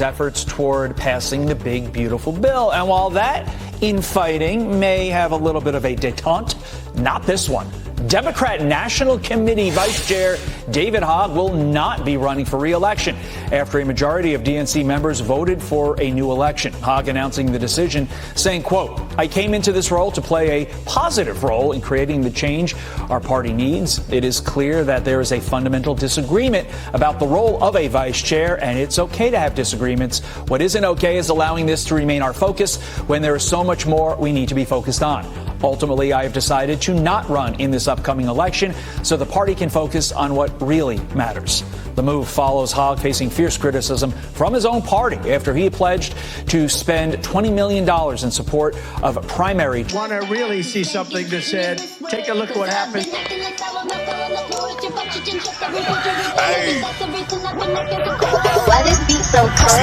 efforts toward passing the big, beautiful bill. And while that infighting may have a little bit of a detente, not this one. Democrat National Committee Vice Chair David Hogg will not be running for re-election after a majority of DNC members voted for a new election. Hogg announcing the decision, saying, quote, "I came into this role to play a positive role in creating the change our party needs. It is clear that there is a fundamental disagreement about the role of a vice chair, and it's okay to have disagreements. What isn't okay is allowing this to remain our focus when there is so much more we need to be focused on. Ultimately, I have decided to not run in this upcoming election so the party can focus on what really matters." The move follows Hogg facing fierce criticism from his own party after he pledged to spend $20 million in support of a primary. Want to really see something that said, take a look at what happened. Hey. Why this beat so cold?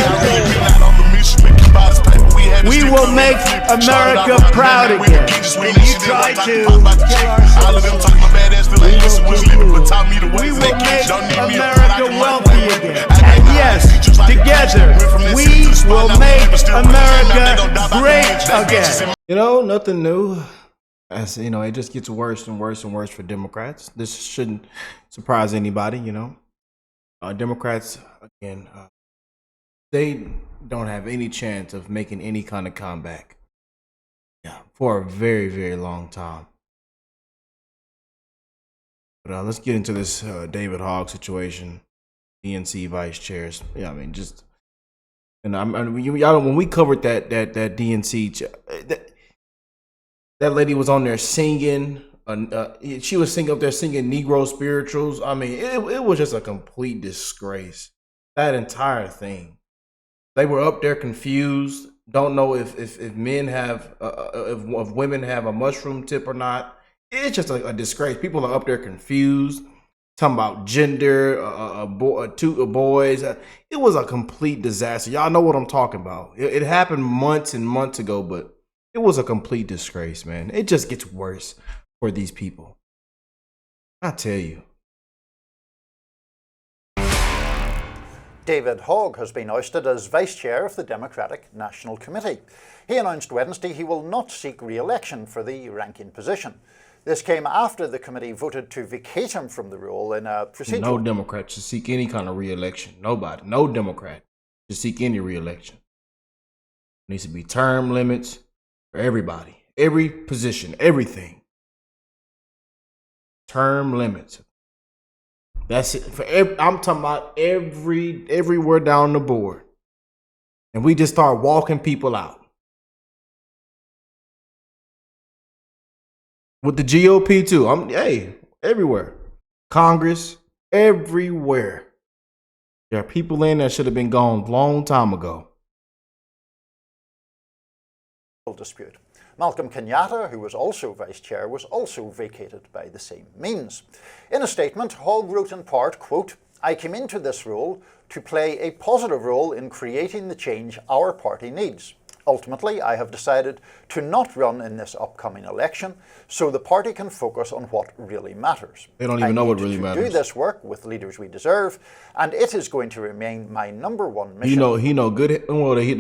We will make America proud again. And you try to kill our citizens. We will make America wealthy again. And yes, together, we will make America great again. You know, nothing new. As you know, it just gets worse and worse and worse for Democrats. This shouldn't surprise anybody, you know. Democrats, again, they don't have any chance of making any kind of comeback, yeah, for a very, very long time. But let's get into this David Hogg situation, DNC vice chairs. Yeah, I mean, just, and when we covered that DNC, that lady was on there singing. She was singing up there singing Negro spirituals. I mean, it was just a complete disgrace. That entire thing. They were up there confused. Don't know if men have if women have a mushroom tip or not. It's just a disgrace. People are up there confused, talking about gender, two boys. It was a complete disaster. Y'all know what I'm talking about. It happened months and months ago, but it was a complete disgrace, man. It just gets worse for these people. I tell you. David Hogg has been ousted as vice chair of the Democratic National Committee. He announced Wednesday he will not seek re-election for the ranking position. This came after the committee voted to vacate him from the role in a procedural. No Democrat should seek any kind of re-election. Nobody. No Democrat should seek any re-election. There needs to be term limits for everybody. Every position. Everything. Term limits. That's it. I'm talking about everywhere down the board. And we just start walking people out. With the GOP too. Everywhere. Congress, everywhere. There are people in that should have been gone a long time ago. Dispute. Malcolm Kenyatta, who was also vice chair, was also vacated by the same means. In a statement, Hogg wrote in part, quote, "I came into this role to play a positive role in creating the change our party needs. Ultimately, I have decided to not run in this upcoming election so the party can focus on what really matters. They don't even know what really matters. Do this work with leaders we deserve, and it is going to remain my #1 mission." He know good. Well, they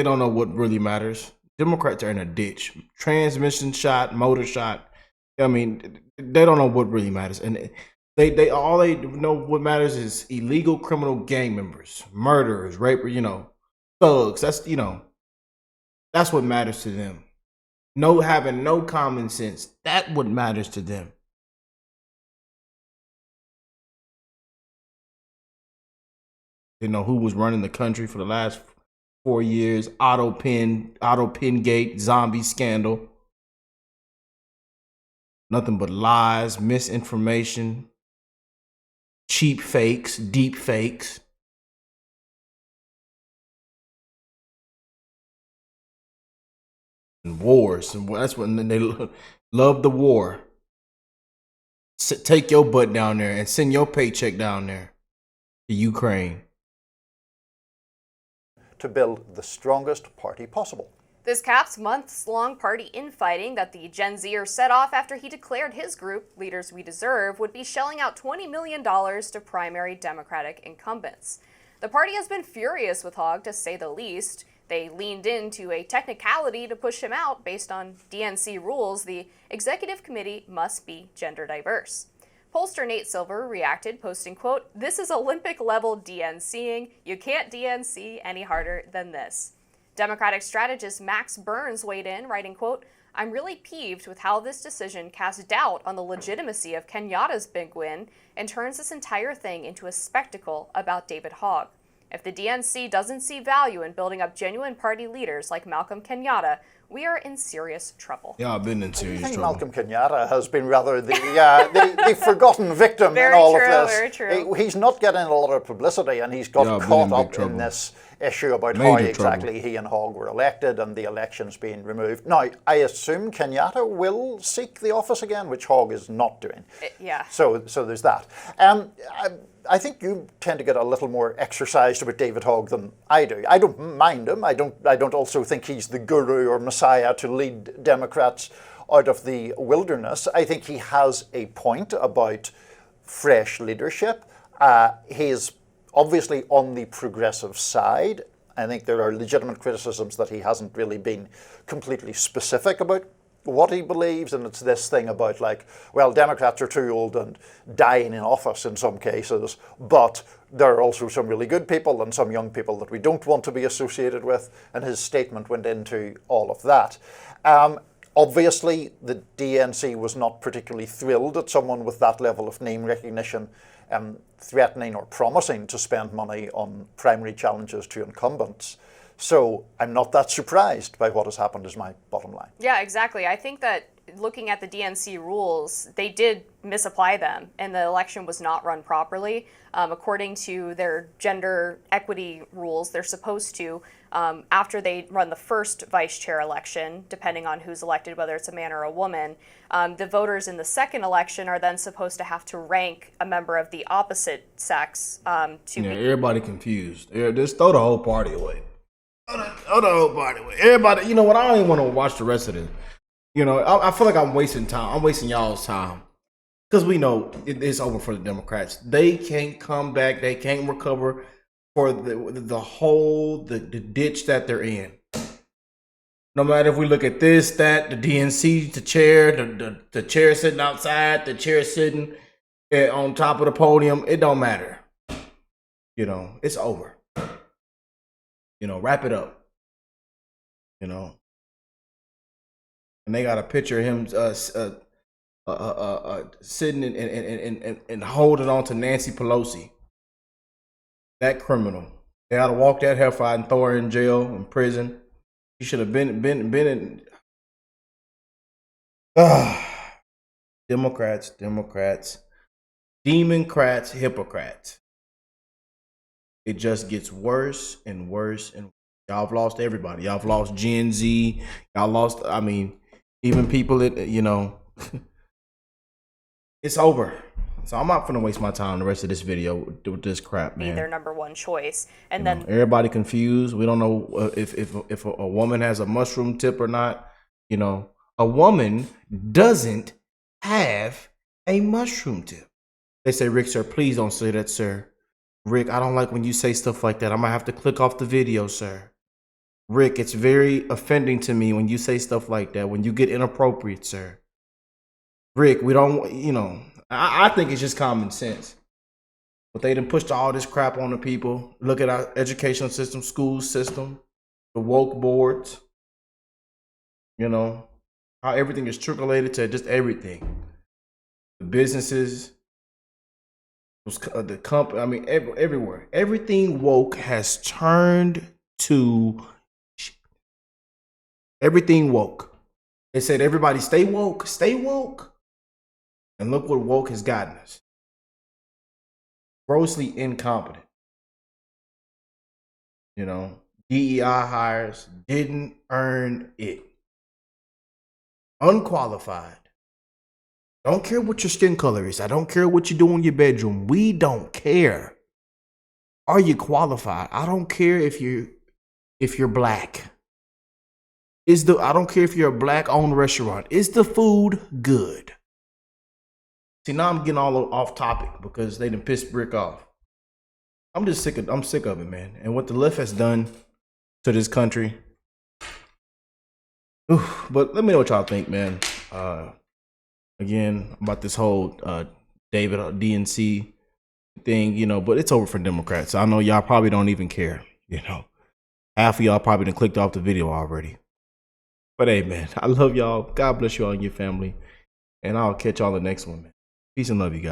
don't know what really matters. Democrats are in a ditch. Transmission shot, motor shot. I mean, they don't know what really matters, and they all they know what matters is illegal criminal gang members, murderers, rape, thugs. That's what matters to them. Having no common sense. That's what matters to them. They know who was running the country for the last 4 years. Auto pin gate, zombie scandal. Nothing but lies, misinformation, cheap fakes, deep fakes. And wars, and that's when they love the war. Take your butt down there and send your paycheck down there to Ukraine. To build the strongest party possible. This caps months-long party infighting that the Gen Zer set off after he declared his group, Leaders We Deserve, would be shelling out $20 million to primary Democratic incumbents. The party has been furious with Hogg, to say the least. They leaned into a technicality to push him out based on DNC rules. The executive committee must be gender diverse. Pollster Nate Silver reacted, posting, quote, "This is Olympic-level DNCing. You can't DNC any harder than this." Democratic strategist Max Burns weighed in, writing, quote, "I'm really peeved with how this decision casts doubt on the legitimacy of Kenyatta's big win and turns this entire thing into a spectacle about David Hogg. If the DNC doesn't see value in building up genuine party leaders like Malcolm Kenyatta, we are in serious trouble." Yeah, I've been in serious I think trouble. Malcolm Kenyatta has been rather the forgotten victim Very in all true, of this. very true. He's not getting a lot of publicity, and he's got Yeah, I've been caught in big up in trouble. this issue about Major how trouble. exactly he and Hogg were elected and the elections being removed. Now, I assume Kenyatta will seek the office again, which Hogg is not doing. Yeah. So there's that. I think you tend to get a little more exercised about David Hogg than I do. I don't mind him. I don't also think he's the guru or messiah to lead Democrats out of the wilderness. I think he has a point about fresh leadership. He's obviously on the progressive side. I think there are legitimate criticisms that he hasn't really been completely specific about what he believes, and it's this thing about like, well, Democrats are too old and dying in office in some cases, but there are also some really good people and some young people that we don't want to be associated with, and his statement went into all of that. Obviously, the DNC was not particularly thrilled at someone with that level of name recognition threatening or promising to spend money on primary challenges to incumbents. So I'm not that surprised by what has happened is my bottom line. Yeah, exactly. I think that looking at the DNC rules, they did misapply them, and the election was not run properly. According to their gender equity rules, they're supposed to, after they run the first vice chair election, depending on who's elected, whether it's a man or a woman, the voters in the second election are then supposed to have to rank a member of the opposite sex to Yeah, be. everybody confused. Yeah, just throw the whole party away. Throw the whole party away. Everybody, you know what? I don't even want to watch the rest of it. You know, I feel like I'm wasting time. I'm wasting y'all's time. Because we know it's over for the Democrats. They can't come back. They can't recover for the whole the ditch that they're in. No matter if we look at this, that, the DNC, the chair, the chair sitting outside, the chair sitting on top of the podium, it don't matter. You know, it's over. You know, wrap it up. You know. And they got a picture of him sitting and holding on to Nancy Pelosi. That criminal. They ought to walk that heifer out and throw her in jail, in prison. He should have been in. Democrats, Democrats, hypocrites. It just gets worse and worse and worse. Y'all have lost everybody. Y'all have lost Gen Z. Y'all lost, I mean, even people that, you know, it's over. So I'm not gonna waste my time the rest of this video with this crap, man. Be their number one choice, and You know, everybody confused. We don't know if a woman has a mushroom tip or not. You know, a woman doesn't have a mushroom tip. They say, "Rick, sir, please don't say that, sir. Rick, I don't like when you say stuff like that. I might have to click off the video, sir. Rick, it's very offending to me when you say stuff like that, when you get inappropriate, sir. Rick, we don't, you know, I think it's just common sense. But they done pushed all this crap on the people. Look at our educational system, school system, the woke boards, you know, how everything is trickulated to just everything. The businesses, the company, I mean, everywhere. Everything woke has turned to everything woke. They said, everybody stay woke, stay woke. And look what woke has gotten us. Grossly incompetent. You know, DEI hires didn't earn it. Unqualified. Don't care what your skin color is. I don't care what you do in your bedroom. We don't care. Are you qualified? I don't care if you're black. I don't care if you're a black-owned restaurant. Is the food good? See, now I'm getting all off topic because they done pissed Rick off. I'm just sick of it, man. And what the left has done to this country. Oof. But let me know what y'all think, man. Again, about this whole David DNC thing, you know, but it's over for Democrats. I know y'all probably don't even care, you know. Half of y'all probably done clicked off the video already. But hey, man, I love y'all. God bless you all and your family. And I'll catch y'all in the next one, man. Peace and love, you guys.